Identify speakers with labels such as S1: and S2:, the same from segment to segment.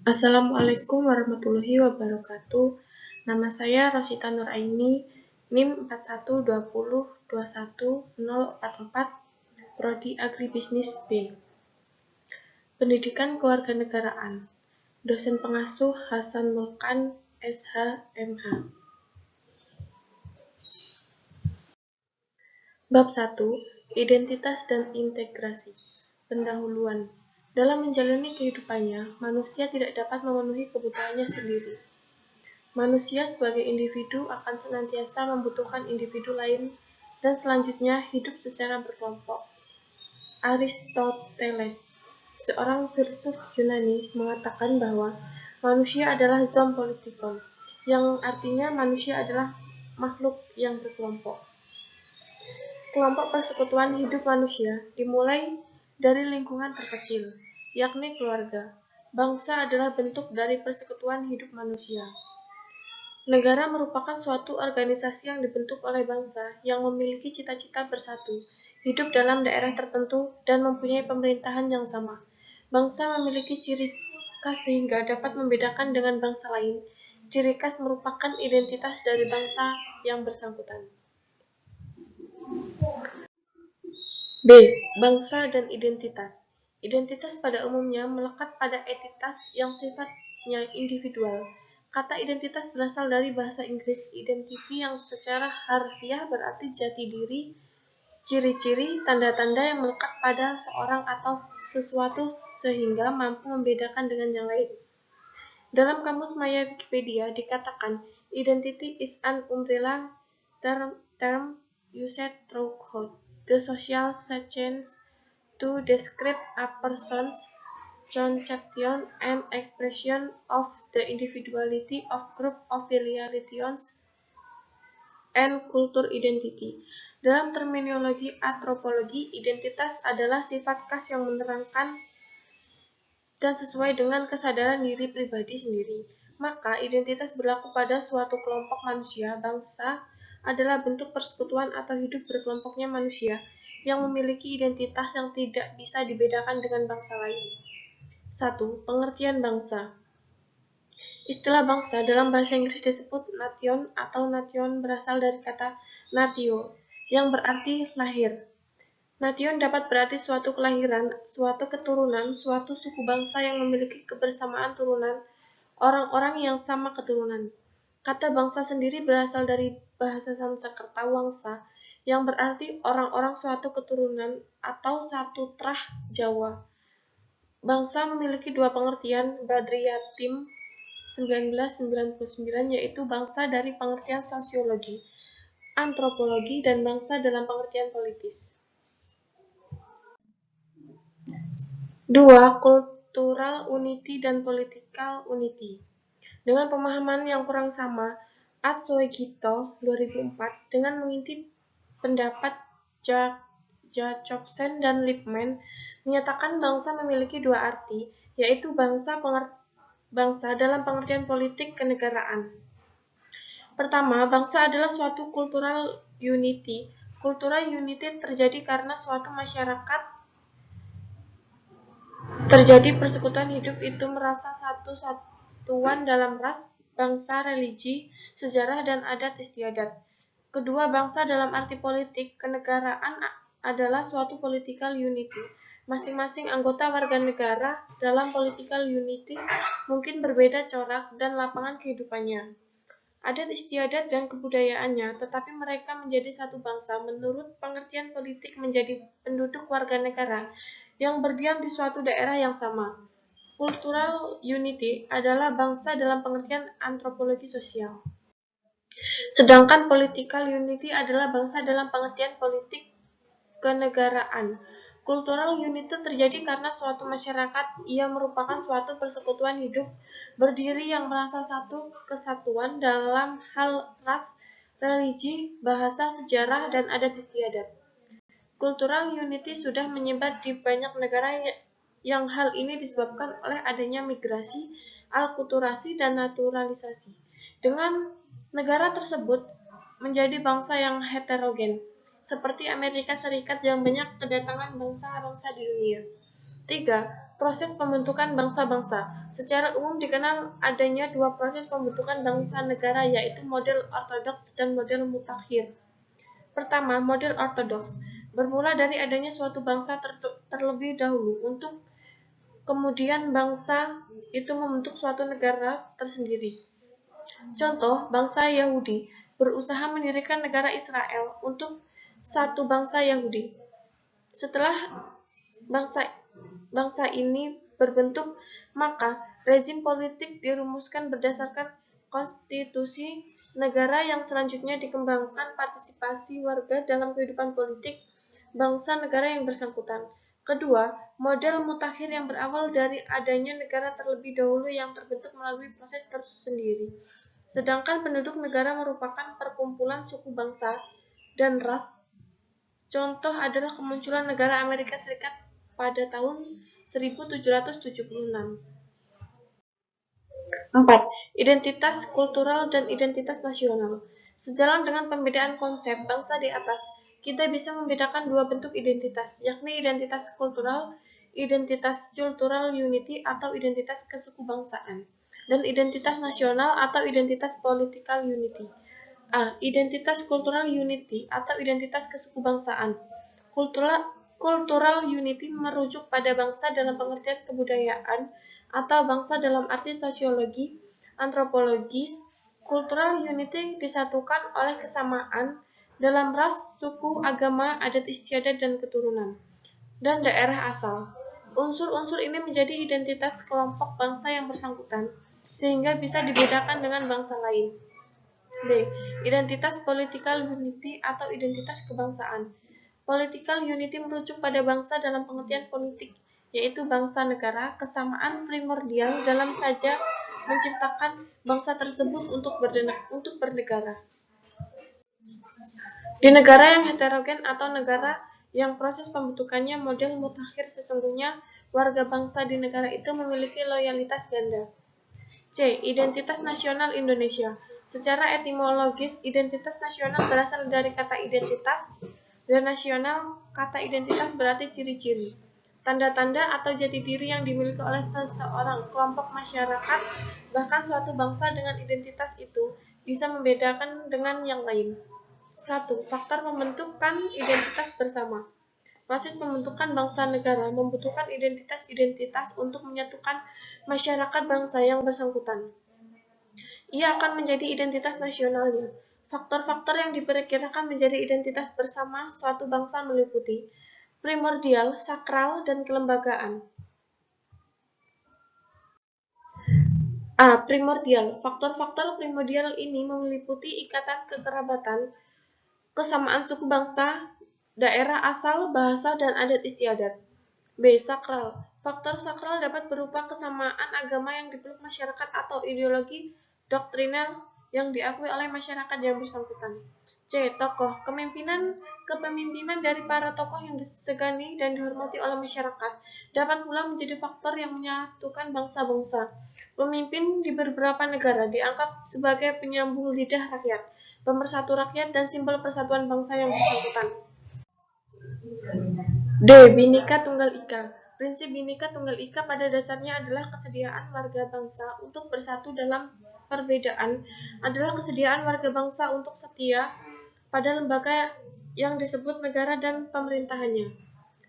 S1: Assalamualaikum warahmatullahi wabarakatuh. Nama saya Rosita Nuraini, NIM 4120210044, Prodi Agribisnis B. Pendidikan Kewarganegaraan. Dosen Pengasuh Hasan Mulkan, SH, MH. Bab 1. Identitas dan Integrasi. Pendahuluan. Dalam menjalani kehidupannya, manusia tidak dapat memenuhi kebutuhannya sendiri. Manusia sebagai individu akan senantiasa membutuhkan individu lain dan selanjutnya hidup secara berkelompok. Aristoteles, seorang filsuf Yunani, mengatakan bahwa manusia adalah zoon politikon, yang artinya manusia adalah makhluk yang berkelompok. Kelompok persekutuan hidup manusia dimulai dari lingkungan terkecil, yakni keluarga. Bangsa adalah bentuk dari persekutuan hidup manusia. Negara merupakan suatu organisasi yang dibentuk oleh bangsa yang memiliki cita-cita bersatu, hidup dalam daerah tertentu, dan mempunyai pemerintahan yang sama. Bangsa memiliki ciri khas sehingga dapat membedakan dengan bangsa lain. Ciri khas merupakan identitas dari bangsa yang bersangkutan. B. Bangsa dan identitas. Identitas pada umumnya melekat pada entitas yang sifatnya individual. Kata identitas berasal dari bahasa Inggris identity yang secara harfiah berarti jati diri, ciri-ciri, tanda-tanda yang melekat pada seorang atau sesuatu sehingga mampu membedakan dengan yang lain. Dalam Kamus Maya Wikipedia dikatakan, identity is an umbrella term used throughout the social science to describe a person's conception and expression of the individuality of group affiliations and culture identity. Dalam terminologi antropologi, identitas adalah sifat khas yang menerangkan dan sesuai dengan kesadaran diri pribadi sendiri. Maka, identitas berlaku pada suatu kelompok manusia. Bangsa adalah bentuk persekutuan atau hidup berkelompoknya manusia yang memiliki identitas yang tidak bisa dibedakan dengan bangsa lain. 1. Pengertian bangsa. Istilah bangsa dalam bahasa Inggris disebut nation atau nation berasal dari kata natio yang berarti lahir. Nation dapat berarti suatu kelahiran, suatu keturunan, suatu suku bangsa yang memiliki kebersamaan turunan, orang-orang yang sama keturunan. Kata bangsa sendiri berasal dari bahasa Sanskerta wangsa, yang berarti orang-orang suatu keturunan atau satu trah Jawa. Bangsa memiliki dua pengertian, Badriyatim 1999, yaitu bangsa dari pengertian sosiologi, antropologi, dan bangsa dalam pengertian politis. 2. Cultural unity dan political unity. Dengan pemahaman yang kurang sama, Atsuhito 2004 dengan mengintip pendapat Jacobsen dan Lippmann menyatakan bangsa memiliki dua arti, yaitu bangsa dalam pengertian politik kenegaraan. Pertama, bangsa adalah suatu cultural unity. Cultural unity terjadi karena suatu masyarakat terjadi persekutuan hidup itu merasa satu-satuan dalam ras, bangsa, religi, sejarah, dan adat istiadat. Kedua, bangsa dalam arti politik kenegaraan adalah suatu political unity. Masing-masing anggota warga negara dalam political unity mungkin berbeda corak dan lapangan kehidupannya, adat istiadat dan kebudayaannya, tetapi mereka menjadi satu bangsa menurut pengertian politik menjadi penduduk warga negara yang berdiam di suatu daerah yang sama. Cultural unity adalah bangsa dalam pengertian antropologi sosial. Sedangkan political unity adalah bangsa dalam pengertian politik kenegaraan. Cultural unity terjadi karena suatu masyarakat ia merupakan suatu persekutuan hidup berdiri yang merasa satu kesatuan dalam hal ras, religi, bahasa, sejarah, dan adat istiadat. Cultural unity sudah menyebar di banyak negara yang hal ini disebabkan oleh adanya migrasi, alkulturasi, dan naturalisasi. Dengan negara tersebut menjadi bangsa yang heterogen, seperti Amerika Serikat yang banyak kedatangan bangsa-bangsa di dunia. 3. Proses pembentukan bangsa-bangsa. Secara umum dikenal adanya dua proses pembentukan bangsa negara, yaitu model ortodoks dan model mutakhir. Pertama, model ortodoks bermula dari adanya suatu bangsa terlebih dahulu untuk kemudian bangsa itu membentuk suatu negara tersendiri. Contoh, bangsa Yahudi berusaha mendirikan negara Israel untuk satu bangsa Yahudi. Setelah bangsa ini berbentuk, maka rezim politik dirumuskan berdasarkan konstitusi negara yang selanjutnya dikembangkan partisipasi warga dalam kehidupan politik bangsa negara yang bersangkutan. Kedua, model mutakhir yang berawal dari adanya negara terlebih dahulu yang terbentuk melalui proses tersendiri. Sedangkan penduduk negara merupakan perkumpulan suku bangsa dan ras. Contoh adalah kemunculan negara Amerika Serikat pada tahun 1776. 4. Identitas kultural dan identitas nasional. Sejalan dengan pembedaan konsep bangsa di atas, kita bisa membedakan dua bentuk identitas, yakni identitas cultural unity atau identitas kesukubangsaan, dan identitas nasional atau identitas political unity. A. Identitas cultural unity atau identitas kesukubangsaan. Cultural unity merujuk pada bangsa dalam pengertian kebudayaan atau bangsa dalam arti sosiologi, antropologis. Cultural unity disatukan oleh kesamaan dalam ras, suku, agama, adat istiadat, dan keturunan, dan daerah asal. Unsur-unsur ini menjadi identitas kelompok bangsa yang bersangkutan, sehingga bisa dibedakan dengan bangsa lain. B. Identitas political unity atau identitas kebangsaan. Political unity merujuk pada bangsa dalam pengertian politik, yaitu bangsa negara, kesamaan primordial dalam saja menciptakan bangsa tersebut untuk bernegara. Di negara yang heterogen atau negara yang proses pembentukannya model mutakhir, sesungguhnya warga bangsa di negara itu memiliki loyalitas ganda. C. Identitas nasional Indonesia. Secara etimologis, identitas nasional berasal dari kata identitas, dan nasional, kata identitas berarti ciri-ciri, tanda-tanda atau jati diri yang dimiliki oleh seseorang, kelompok masyarakat, bahkan suatu bangsa dengan identitas itu bisa membedakan dengan yang lain. 1. Faktor pembentukan identitas bersama. Proses pembentukan bangsa negara membutuhkan identitas-identitas untuk menyatukan masyarakat bangsa yang bersangkutan. Ia akan menjadi identitas nasionalnya. Faktor-faktor yang diperkirakan menjadi identitas bersama suatu bangsa meliputi primordial, sakral, dan kelembagaan. A. Primordial. Faktor-faktor primordial ini meliputi ikatan kekerabatan, kesamaan suku bangsa, daerah asal, bahasa, dan adat istiadat. B. Sakral. Faktor sakral dapat berupa kesamaan agama yang dipeluk masyarakat atau ideologi doktriner yang diakui oleh masyarakat yang bersangkutan. C. Tokoh. Kepemimpinan dari para tokoh yang disegani dan dihormati oleh masyarakat dapat pula menjadi faktor yang menyatukan bangsa-bangsa. Pemimpin di beberapa negara dianggap sebagai penyambung lidah rakyat, pemersatu rakyat, dan simbol persatuan bangsa yang bersangkutan. D. Bhinneka Tunggal Ika. Prinsip Bhinneka Tunggal Ika pada dasarnya adalah kesediaan warga bangsa untuk bersatu dalam perbedaan, adalah kesediaan warga bangsa untuk setia pada lembaga yang disebut negara dan pemerintahannya,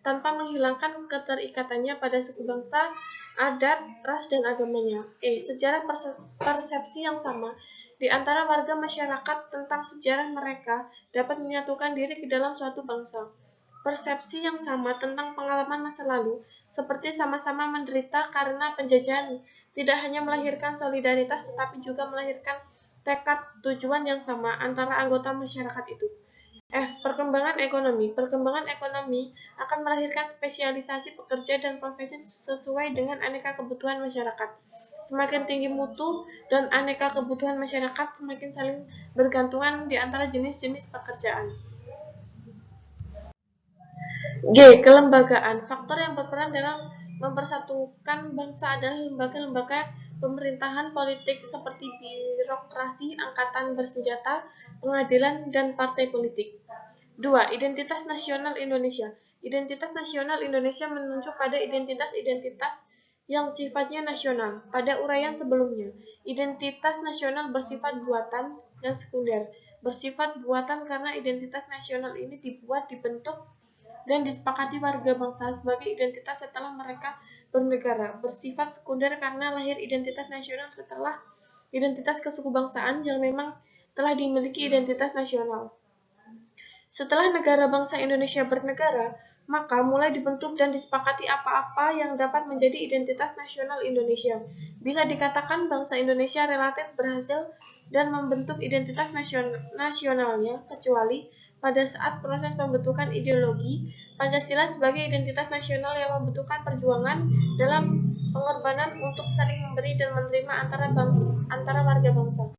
S1: tanpa menghilangkan keterikatannya pada suku bangsa, adat, ras, dan agamanya. Sejarah persepsi yang sama di antara warga masyarakat tentang sejarah mereka dapat menyatukan diri ke dalam suatu bangsa. Persepsi yang sama tentang pengalaman masa lalu, seperti sama-sama menderita karena penjajahan, tidak hanya melahirkan solidaritas tetapi juga melahirkan tekad tujuan yang sama antara anggota masyarakat itu. F. Perkembangan ekonomi. Perkembangan ekonomi akan melahirkan spesialisasi pekerja dan profesi sesuai dengan aneka kebutuhan masyarakat. Semakin tinggi mutu dan aneka kebutuhan masyarakat, semakin saling bergantungan di antara jenis-jenis pekerjaan. G. Kelembagaan. Faktor yang berperan dalam mempersatukan bangsa adalah lembaga-lembaga pemerintahan politik seperti birokrasi, angkatan bersenjata, pengadilan, dan partai politik. 2. Identitas nasional Indonesia. Identitas nasional Indonesia menunjuk pada identitas-identitas yang sifatnya nasional. Pada uraian sebelumnya, identitas nasional bersifat buatan dan sekunder. Bersifat buatan karena identitas nasional ini dibuat, dibentuk, dan disepakati warga bangsa sebagai identitas setelah mereka bernegara. Bersifat sekunder karena lahir identitas nasional setelah identitas kesukubangsaan yang memang telah dimiliki identitas nasional. Setelah negara bangsa Indonesia bernegara, maka mulai dibentuk dan disepakati apa-apa yang dapat menjadi identitas nasional Indonesia. Bisa dikatakan bangsa Indonesia relatif berhasil dan membentuk identitas nasionalnya, kecuali pada saat proses pembentukan ideologi Pancasila sebagai identitas nasional yang membutuhkan perjuangan dalam pengorbanan untuk saling memberi dan menerima antara warga bangsa.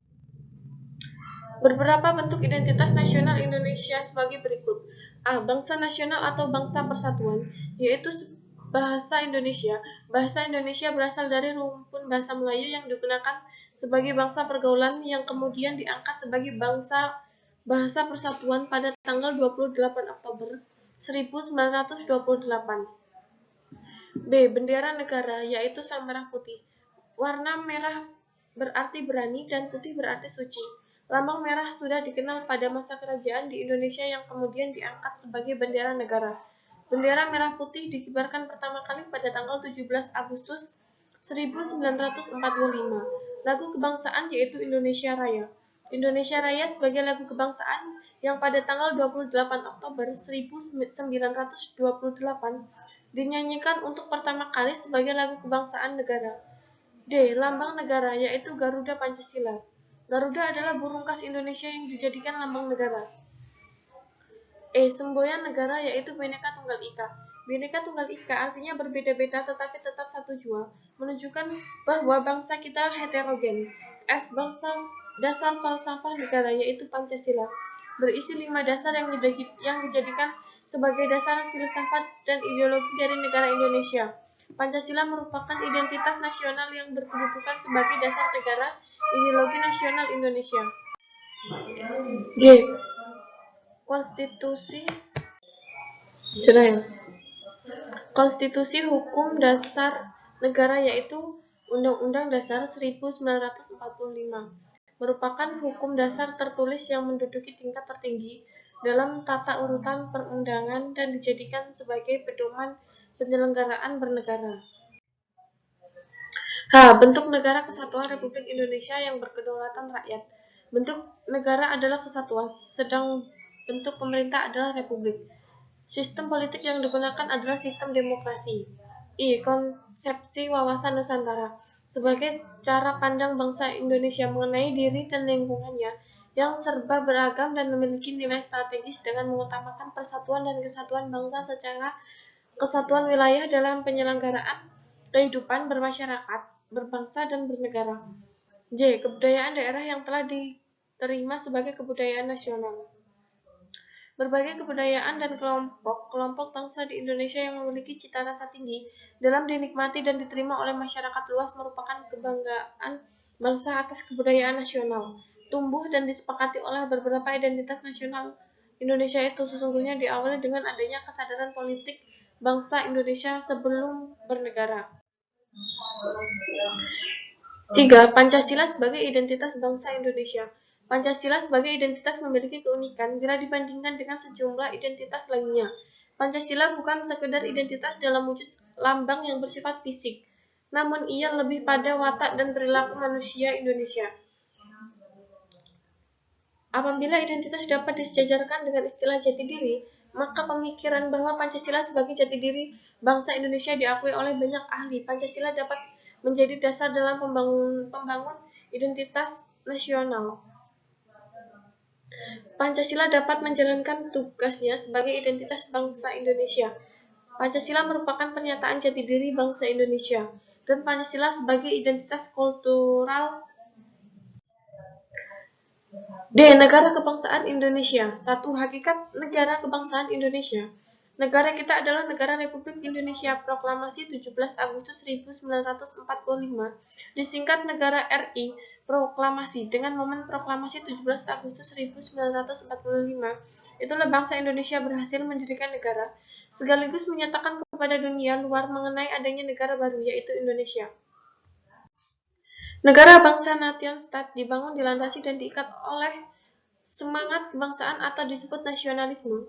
S1: Beberapa bentuk identitas nasional Indonesia sebagai berikut. A. Bangsa nasional atau bangsa persatuan, yaitu bahasa Indonesia. Bahasa Indonesia berasal dari rumpun bahasa Melayu yang digunakan sebagai bangsa pergaulan yang kemudian diangkat sebagai bahasa persatuan pada tanggal 28 Oktober 1928. B. Bendera negara, yaitu sang merah putih. Warna merah berarti berani dan putih berarti suci. Lambang merah sudah dikenal pada masa kerajaan di Indonesia yang kemudian diangkat sebagai bendera negara. Bendera merah putih dikibarkan pertama kali pada tanggal 17 Agustus 1945. Lagu kebangsaan yaitu Indonesia Raya. Indonesia Raya sebagai lagu kebangsaan yang pada tanggal 28 Oktober 1928 dinyanyikan untuk pertama kali sebagai lagu kebangsaan negara. D. Lambang negara, yaitu Garuda Pancasila. Garuda adalah burung khas Indonesia yang dijadikan lambang negara. E. Semboyan negara, yaitu Bhinneka Tunggal Ika. Bhinneka Tunggal Ika artinya berbeda-beda tetapi tetap satu jua, menunjukkan bahwa bangsa kita heterogen. F. Dasar falsafah negara, yaitu Pancasila. Berisi 5 dasar yang dijadikan sebagai dasar filsafat dan ideologi dari negara Indonesia. Pancasila merupakan identitas nasional yang berkedudukan sebagai dasar negara ideologi nasional Indonesia. G. Konstitusi hukum dasar negara yaitu Undang-Undang Dasar 1945 merupakan hukum dasar tertulis yang menduduki tingkat tertinggi dalam tata urutan perundangan dan dijadikan sebagai pedoman penyelenggaraan bernegara. H. Bentuk negara kesatuan Republik Indonesia yang berkedaulatan rakyat. Bentuk negara adalah kesatuan, sedang bentuk pemerintah adalah republik. Sistem politik yang digunakan adalah sistem demokrasi. I. Konsepsi wawasan Nusantara sebagai cara pandang bangsa Indonesia mengenai diri dan lingkungannya yang serba beragam dan memiliki nilai strategis dengan mengutamakan persatuan dan kesatuan bangsa secara kesatuan wilayah dalam penyelenggaraan kehidupan bermasyarakat, berbangsa, dan bernegara. J. Kebudayaan daerah yang telah diterima sebagai kebudayaan nasional. Berbagai kebudayaan dan kelompok bangsa di Indonesia yang memiliki cita rasa tinggi dalam dinikmati dan diterima oleh masyarakat luas merupakan kebanggaan bangsa atas kebudayaan nasional. Tumbuh dan disepakati oleh beberapa identitas nasional Indonesia itu sesungguhnya diawali dengan adanya kesadaran politik bangsa Indonesia sebelum bernegara. 3. Pancasila sebagai identitas bangsa Indonesia. Pancasila sebagai identitas memiliki keunikan bila dibandingkan dengan sejumlah identitas lainnya. Pancasila bukan sekedar identitas dalam wujud lambang yang bersifat fisik, namun ia lebih pada watak dan perilaku manusia Indonesia. Apabila identitas dapat disejajarkan dengan istilah jati diri, maka pemikiran bahwa Pancasila sebagai jati diri bangsa Indonesia diakui oleh banyak ahli. Pancasila dapat menjadi dasar dalam pembangun identitas nasional. Pancasila dapat menjalankan tugasnya sebagai identitas bangsa Indonesia. Pancasila merupakan pernyataan jati diri bangsa Indonesia, dan Pancasila sebagai identitas kultural. D. Negara kebangsaan Indonesia. 1. Hakikat negara kebangsaan Indonesia. Negara kita adalah Negara Republik Indonesia. Proklamasi 17 Agustus 1945 disingkat Negara RI. Proklamasi dengan momen proklamasi 17 Agustus 1945 itulah bangsa Indonesia berhasil mendirikan negara, sekaligus menyatakan kepada dunia luar mengenai adanya negara baru, yaitu Indonesia. Negara bangsa nation state dibangun, dilandasi, dan diikat oleh semangat kebangsaan atau disebut nasionalisme.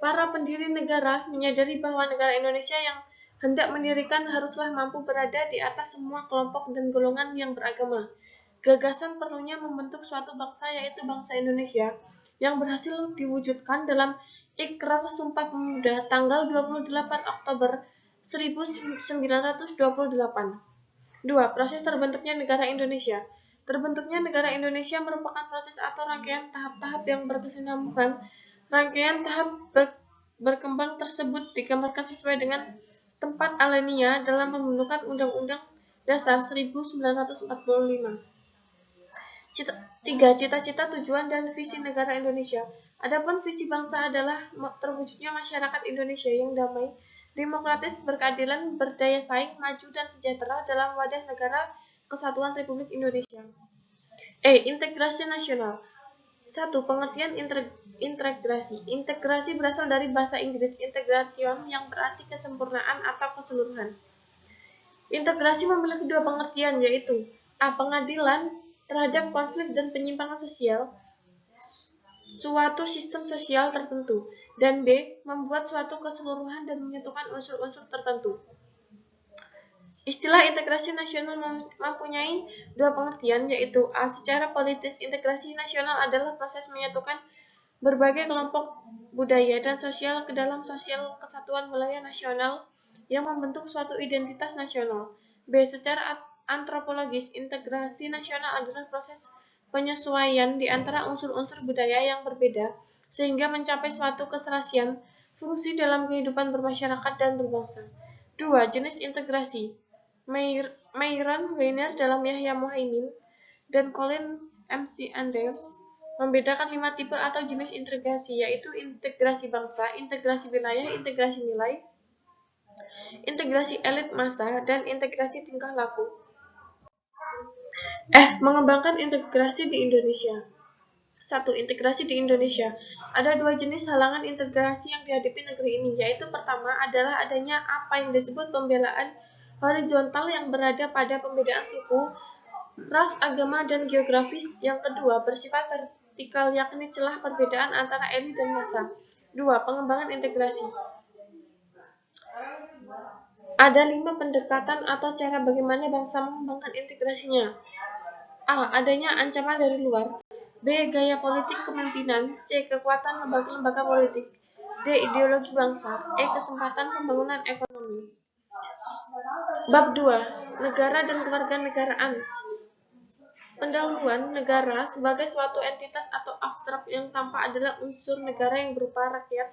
S1: Para pendiri negara menyadari bahwa negara Indonesia yang hendak mendirikan haruslah mampu berada di atas semua kelompok dan golongan yang beragama. Gagasan perlunya membentuk suatu bangsa, yaitu bangsa Indonesia, yang berhasil diwujudkan dalam Ikrar Sumpah Pemuda tanggal 28 Oktober 1928. 2. Proses terbentuknya negara Indonesia. Terbentuknya negara Indonesia merupakan proses atau rangkaian tahap-tahap yang berkesinambungan. Rangkaian tahap berkembang tersebut digambarkan sesuai dengan tempat alinea dalam pembentukan Undang-Undang Dasar 1945. 3. Cita-cita, tujuan, dan visi negara Indonesia. Adapun visi bangsa adalah terwujudnya masyarakat Indonesia yang damai, demokratis, berkeadilan, berdaya saing, maju, dan sejahtera dalam wadah negara kesatuan Republik Indonesia. Integrasi nasional. 1. Pengertian integrasi. Integrasi berasal dari bahasa Inggris integration yang berarti kesempurnaan atau keseluruhan. Integrasi memiliki dua pengertian, yaitu A. Pengadilan terhadap konflik dan penyimpangan sosial suatu sistem sosial tertentu, dan B. Membuat suatu keseluruhan dan menyatukan unsur-unsur tertentu. Istilah integrasi nasional mempunyai dua pengertian, yaitu A. Secara politis, integrasi nasional adalah proses menyatukan berbagai kelompok budaya dan sosial ke dalam sosial kesatuan wilayah nasional yang membentuk suatu identitas nasional. B. Secara antropologis, integrasi nasional adalah proses penyesuaian di antara unsur-unsur budaya yang berbeda sehingga mencapai suatu keserasian fungsi dalam kehidupan bermasyarakat dan berbangsa. 2. Jenis integrasi. Myron Weiner dalam Yahya Muhaimin dan Colin MC Andrews membedakan 5 tipe atau jenis integrasi, yaitu integrasi bangsa, integrasi wilayah, integrasi nilai, integrasi elit massa, dan integrasi tingkah laku. Mengembangkan integrasi di Indonesia. 1. Integrasi di Indonesia. Ada dua jenis halangan integrasi yang dihadapi negeri ini, yaitu pertama adalah adanya apa yang disebut pembelaan horizontal yang berada pada pembedaan suku, ras, agama, dan geografis. Yang kedua bersifat vertikal, yakni celah perbedaan antara elit dan massa. 2. Pengembangan integrasi. Ada 5 pendekatan atau cara bagaimana bangsa mengembangkan integrasinya. A. Adanya ancaman dari luar. B. Gaya politik kepemimpinan. C. Kekuatan lembaga-lembaga politik. D. Ideologi bangsa. E. Kesempatan pembangunan ekonomi. Bab 2. Negara dan kewarganegaraan. Pendahuluan negara sebagai suatu entitas atau abstrak yang tampak adalah unsur negara yang berupa rakyat,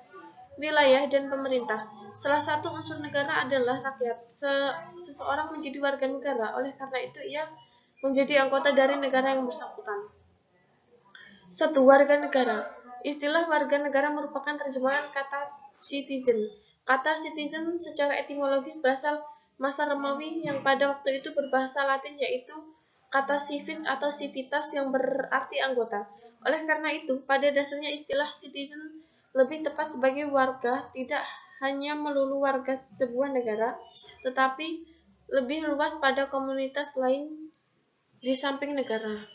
S1: wilayah, dan pemerintah. Salah satu unsur negara adalah rakyat. Seseorang menjadi warga negara, oleh karena itu ia menjadi anggota dari negara yang bersangkutan. 1. Warga negara. Istilah warga negara merupakan terjemahan kata citizen. Kata citizen secara etimologis berasal masa Romawi yang pada waktu itu berbahasa Latin, yaitu kata civis atau civitas yang berarti anggota. Oleh karena itu, pada dasarnya istilah citizen lebih tepat sebagai warga, tidak hanya melulu warga sebuah negara, tetapi lebih luas pada komunitas lain di samping negara.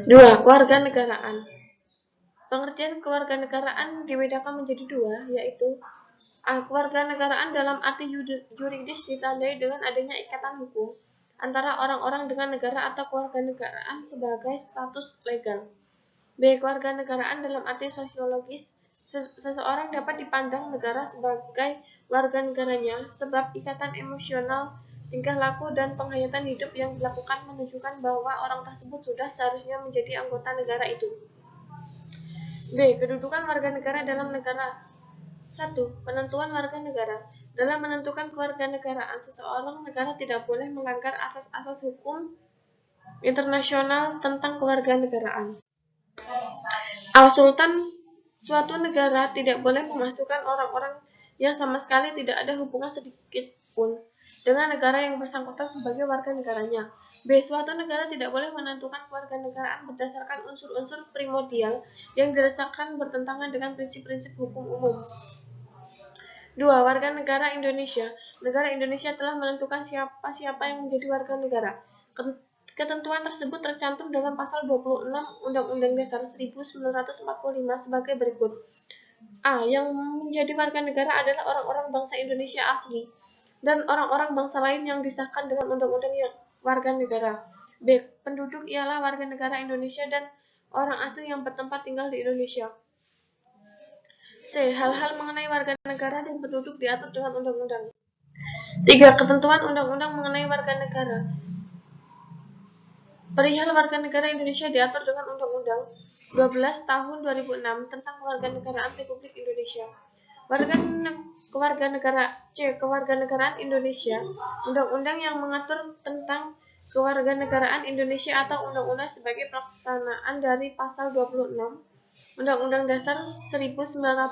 S1: 2. Kewarganegaraan. Pengertian kewarganegaraan dibedakan menjadi dua, yaitu A. Kewarganegaraan dalam arti yuridis ditandai dengan adanya ikatan hukum antara orang-orang dengan negara atau kewarganegaraan sebagai status legal. B. Kewarganegaraan dalam arti sosiologis. Seseorang dapat dipandang negara sebagai warga negaranya sebab ikatan emosional, tingkah laku, dan penghayatan hidup yang dilakukan menunjukkan bahwa orang tersebut sudah seharusnya menjadi anggota negara itu. B. Kedudukan warga negara dalam negara. 1. Penentuan warga negara. Dalam menentukan kewarganegaraan seseorang, negara tidak boleh melanggar asas-asas hukum internasional tentang kewarganegaraan. Al-Sultan Suatu negara tidak boleh memasukkan orang-orang yang sama sekali tidak ada hubungan sedikit pun dengan negara yang bersangkutan sebagai warga negaranya. B. Suatu negara tidak boleh menentukan kewarganegaraan berdasarkan unsur-unsur primordial yang dirasakan bertentangan dengan prinsip-prinsip hukum umum. 2. Warga negara Indonesia. Negara Indonesia telah menentukan siapa-siapa yang menjadi warga negara. Ketentuan tersebut tercantum dalam pasal 26 Undang-Undang Dasar 1945 sebagai berikut. A. Yang menjadi warga negara adalah orang-orang bangsa Indonesia asli dan orang-orang bangsa lain yang disahkan dengan undang-undang warga negara. B. Penduduk ialah warga negara Indonesia dan orang asing yang bertempat tinggal di Indonesia. C. Hal-hal mengenai warga negara dan penduduk diatur dengan undang-undang. 3. Ketentuan undang-undang mengenai warga negara. Perihal warga negara Indonesia diatur dengan Undang-Undang 12 tahun 2006 tentang Kewarganegaraan Republik Indonesia. Kewarganegaraan Indonesia. Undang-undang yang mengatur tentang kewarganegaraan Indonesia atau undang-undang sebagai pelaksanaan dari pasal 26 Undang-Undang Dasar 1945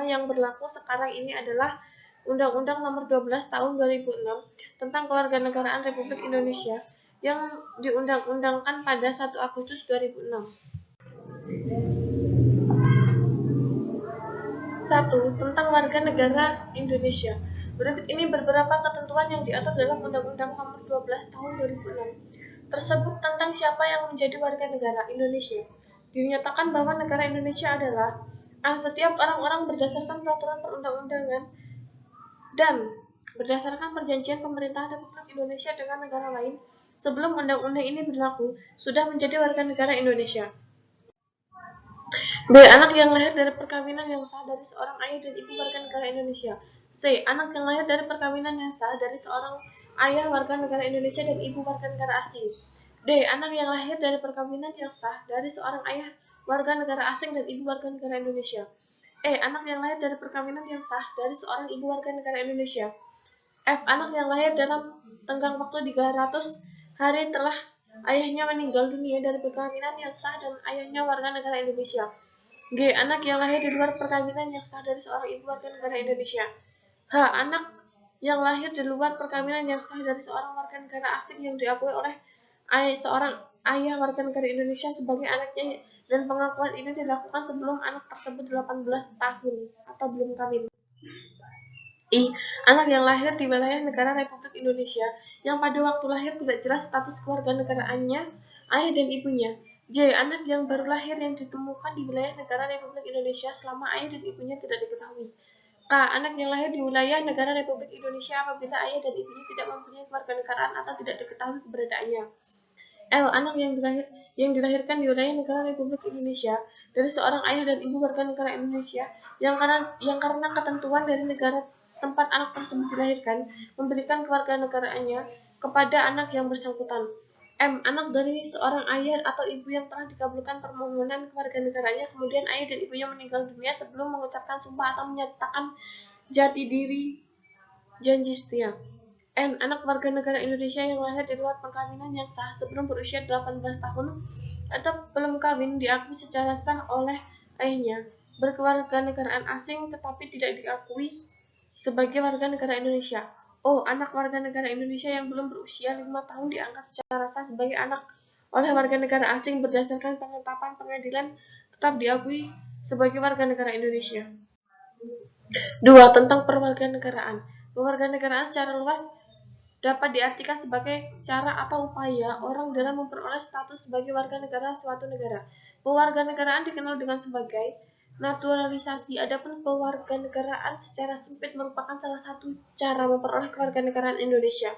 S1: yang berlaku sekarang ini adalah Undang-Undang Nomor 12 Tahun 2006 tentang Kewarganegaraan Republik Indonesia yang diundang-undangkan pada 1 Agustus 2006. 1. Tentang warga negara Indonesia. Berikut ini beberapa ketentuan yang diatur dalam Undang-Undang Nomor 12 Tahun 2006 tersebut tentang siapa yang menjadi warga negara Indonesia. Dinyatakan bahwa negara Indonesia adalah A. Setiap orang-orang berdasarkan peraturan perundang-undangan dan berdasarkan perjanjian pemerintahan Republik Indonesia dengan negara lain sebelum undang-undang ini berlaku sudah menjadi warga negara Indonesia. B. Anak yang lahir dari perkawinan yang sah dari seorang ayah dan ibu warga negara Indonesia. C. Anak yang lahir dari perkawinan yang sah dari seorang ayah warga negara Indonesia dan ibu warga negara asing. D. Anak yang lahir dari perkawinan yang sah dari seorang ayah warga negara asing dan ibu warga negara Indonesia. E. Anak yang lahir dari perkawinan yang sah dari seorang ibu warga negara Indonesia. F. Anak yang lahir dalam tenggang waktu 300 hari telah ayahnya meninggal dunia dari perkawinan yang sah dan ayahnya warga negara Indonesia. G. Anak yang lahir di luar perkawinan yang sah dari seorang ibu warga negara Indonesia. H. Anak yang lahir di luar perkawinan yang sah dari seorang warga negara asing yang diakui oleh seorang ayah warga negara Indonesia sebagai anaknya dan pengakuan ini dilakukan sebelum anak tersebut 18 tahun atau belum kawin. I. Anak yang lahir di wilayah negara Republik Indonesia yang pada waktu lahir tidak jelas status kewarganegaraannya, ayah dan ibunya. J. Anak yang baru lahir yang ditemukan di wilayah negara Republik Indonesia selama ayah dan ibunya tidak diketahui. K. Anak yang lahir di wilayah negara Republik Indonesia apabila ayah dan ibunya tidak mempunyai kewarganegaraan atau tidak diketahui keberadaannya. L. Anak yang dilahirkan di wilayah negara Republik Indonesia dari seorang ayah dan ibu warga negara Indonesia yang karena ketentuan dari negara tempat anak tersebut dilahirkan memberikan kewarganegaraannya kepada anak yang bersangkutan. M. Anak dari seorang ayah atau ibu yang telah dikabulkan permohonan kewarganegaraannya kemudian ayah dan ibunya meninggal dunia sebelum mengucapkan sumpah atau menyatakan jati diri janji setia. N. Anak warga negara Indonesia yang lahir di luar perkawinan yang sah sebelum berusia 18 tahun atau belum kawin diakui secara sah oleh ayahnya, berkewarganegaraan asing tetapi tidak diakui sebagai warga negara Indonesia. O. Anak warga negara Indonesia yang belum berusia 5 tahun diangkat secara sah sebagai anak oleh warga negara asing berdasarkan penetapan pengadilan tetap diakui sebagai warga negara Indonesia. 2. Tentang perwarganegaraan. Perwarganegaraan secara luas dapat diartikan sebagai cara atau upaya orang dalam memperoleh status sebagai warga negara suatu negara. Pewarganegaraan dikenal dengan sebagai naturalisasi. Adapun pewarganegaraan secara sempit merupakan salah satu cara memperoleh kewarganegaraan Indonesia.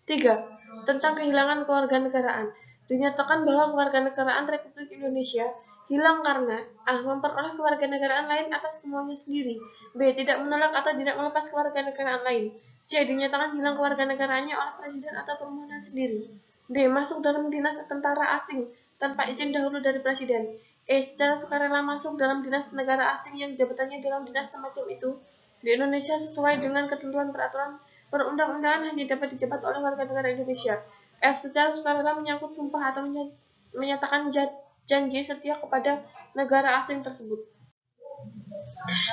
S1: 3. Tentang kehilangan kewarganegaraan. Dinyatakan bahwa kewarganegaraan Republik Indonesia hilang karena A. Memperoleh kewarganegaraan lain atas kemauannya sendiri. B. Tidak menolak atau tidak melepas kewarganegaraan lain. C. Dinyatakan hilang kewarganegaraannya oleh presiden atau permohonan sendiri. D. Masuk dalam dinas tentara asing tanpa izin dahulu dari presiden. E. Secara sukarela masuk dalam dinas negara asing yang jabatannya dalam dinas semacam itu di Indonesia sesuai dengan ketentuan peraturan perundang-undangan hanya dapat dijabat oleh warga negara Indonesia. F. Secara sukarela menyangkut sumpah atau menyatakan janji setia kepada negara asing tersebut.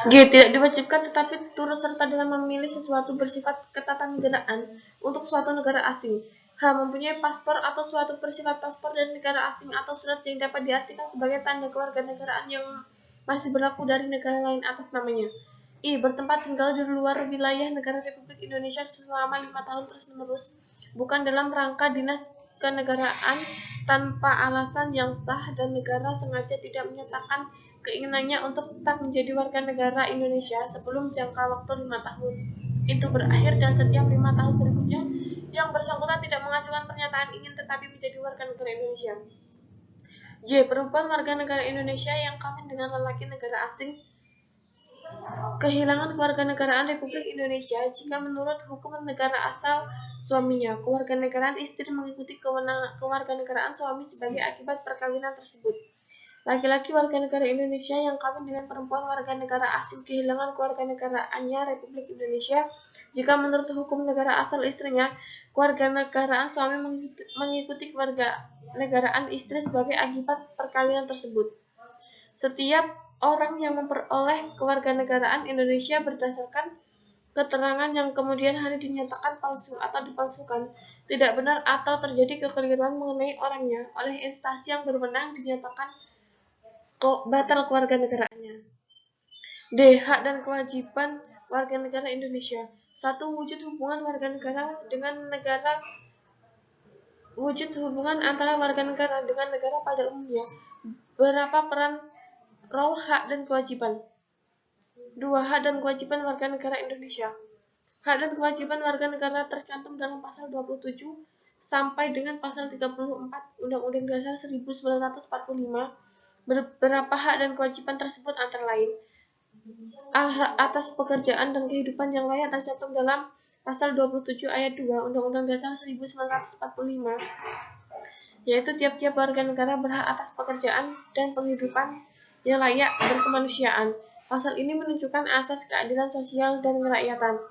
S1: G. Tidak diwajibkan tetapi turut serta dalam memilih sesuatu bersifat ketatanegaraan untuk suatu negara asing. H. Mempunyai paspor atau suatu bersifat paspor dari negara asing atau surat yang dapat diartikan sebagai tanda kewarganegaraan yang masih berlaku dari negara lain atas namanya. I. Bertempat tinggal di luar wilayah negara Republik Indonesia selama 5 tahun terus-menerus, bukan dalam rangka dinas kenegaraan tanpa alasan yang sah dan negara sengaja tidak menyatakan keinginannya untuk tetap menjadi warga negara Indonesia sebelum jangka waktu 5 tahun itu berakhir dan setiap 5 tahun berikutnya yang bersangkutan tidak mengajukan pernyataan ingin tetapi menjadi warga negara Indonesia. J. Perempuan warga negara Indonesia yang kawin dengan lelaki negara asing kehilangan kewarganegaraan Republik Indonesia jika menurut hukum negara asal suaminya. Kewarganegaraan istri mengikuti kewarganegaraan suami sebagai akibat perkawinan tersebut. Laki-laki warga negara Indonesia yang kawin dengan perempuan warga negara asing kehilangan kewarganegaraannya Republik Indonesia jika menurut hukum negara asal istrinya, kewarganegaraan suami mengikuti kewarganegaraan istri sebagai akibat perkawinan tersebut. Setiap orang yang memperoleh kewarganegaraan Indonesia berdasarkan keterangan yang kemudian hari dinyatakan palsu atau dipalsukan, tidak benar atau terjadi kekeliruan mengenai orangnya oleh instansi yang berwenang dinyatakan batal kewarganegaraannya. D. Hak dan kewajiban warga negara Indonesia. 1. Wujud hubungan warga negara dengan negara. Wujud hubungan antara warga negara dengan negara pada umumnya. Berapa peran role hak dan kewajiban? 2. Hak dan kewajiban warga negara Indonesia. Hak dan kewajiban warga negara tercantum dalam pasal 27 sampai dengan pasal 34 Undang-Undang Dasar 1945. Beberapa hak dan kewajiban tersebut antara lain: A. Hak atas pekerjaan dan kehidupan yang layak tercantum dalam pasal 27 ayat 2 Undang-Undang Dasar 1945, yaitu tiap-tiap warga negara berhak atas pekerjaan dan penghidupan yang layak berkemanusiaan. Pasal ini menunjukkan asas keadilan sosial dan kerakyatan.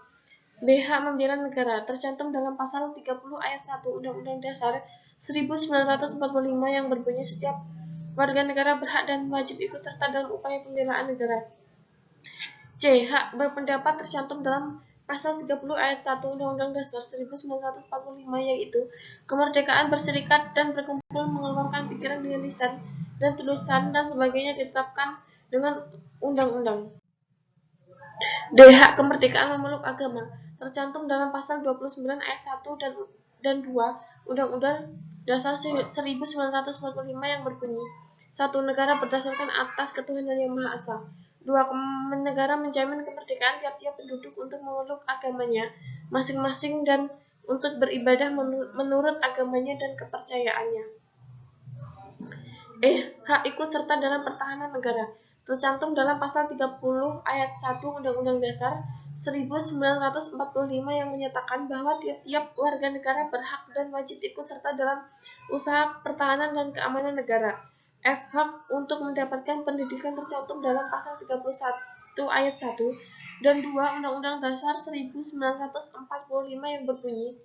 S1: B. Hak membela negara tercantum dalam pasal 30 ayat 1 Undang-Undang Dasar 1945 yang berbunyi setiap warga negara berhak dan wajib ikut serta dalam upaya pembelaan negara. C. Hak berpendapat tercantum dalam pasal 30 ayat 1 Undang-Undang Dasar 1945, yaitu kemerdekaan berserikat dan berkumpul, mengeluarkan pikiran dengan lisan dan tulisan dan sebagainya ditetapkan dengan undang-undang. D. Hak kemerdekaan memeluk agama tercantum dalam pasal 29 ayat 1 dan 2 Undang-Undang Dasar 1945 yang berbunyi: 1. Negara berdasarkan atas ketuhanan yang Maha Esa. 2. Negara menjamin kemerdekaan tiap-tiap penduduk untuk memeluk agamanya masing-masing dan untuk beribadah menurut agamanya dan kepercayaannya. Hak ikut serta dalam pertahanan negara tercantum dalam pasal 30 ayat 1 Undang-Undang Dasar 1945 yang menyatakan bahwa tiap-tiap warga negara berhak dan wajib ikut serta dalam usaha pertahanan dan keamanan negara. F. Hak untuk mendapatkan pendidikan tercantum dalam pasal 31 ayat 1 dan 2 Undang-Undang Dasar 1945 yang berbunyi: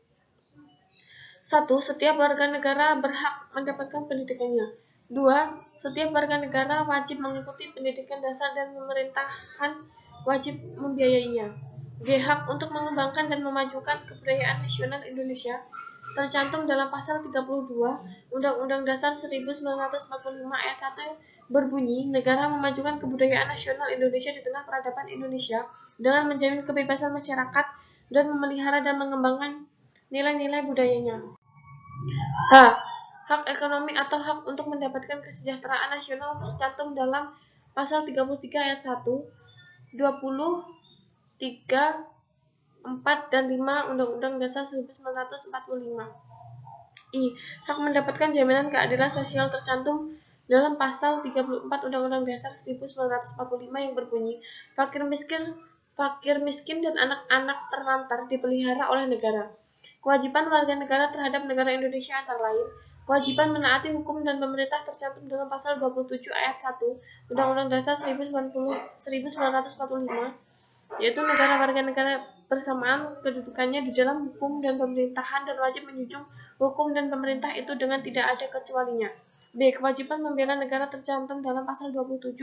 S1: 1. Setiap warga negara berhak mendapatkan pendidikannya. 2. Setiap warga negara wajib mengikuti pendidikan dasar dan pemerintahan wajib membiayainya. G. Hak untuk mengembangkan dan memajukan kebudayaan nasional Indonesia tercantum dalam pasal 32 Undang-Undang Dasar 1945 ayat 1 berbunyi: negara memajukan kebudayaan nasional Indonesia di tengah peradaban Indonesia dengan menjamin kebebasan masyarakat dan memelihara dan mengembangkan nilai-nilai budayanya. H. Hak ekonomi atau hak untuk mendapatkan kesejahteraan nasional tercantum dalam pasal 33 ayat 1, 20, 3, 4, dan 5 Undang-Undang Dasar 1945. I. Hak mendapatkan jaminan keadilan sosial tercantum dalam pasal 34 Undang-Undang Dasar 1945 yang berbunyi: fakir miskin dan anak-anak terlantar dipelihara oleh negara. Kewajiban warga negara terhadap negara Indonesia antara lain: kewajiban menaati hukum dan pemerintah tercantum dalam pasal 27 ayat 1 Undang-Undang Dasar 1945, yaitu negara warga negara bersamaan kedudukannya di dalam hukum dan pemerintahan dan wajib menjunjung hukum dan pemerintah itu dengan tidak ada kecualinya. B. Kewajiban membela negara tercantum dalam pasal 27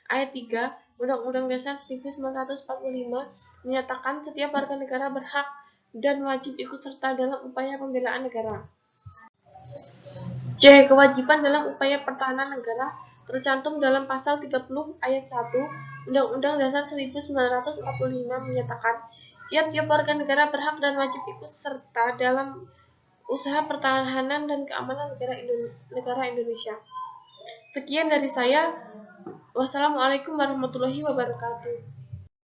S1: ayat 3 Undang-Undang Dasar 1945 menyatakan setiap warga negara berhak dan wajib ikut serta dalam upaya pembelaan negara. C. Kewajiban dalam upaya pertahanan negara tercantum dalam pasal 30 ayat 1 Undang-Undang Dasar 1945 menyatakan tiap-tiap warga negara berhak dan wajib ikut serta dalam usaha pertahanan dan keamanan negara Indonesia. Sekian dari saya. Wassalamualaikum warahmatullahi wabarakatuh.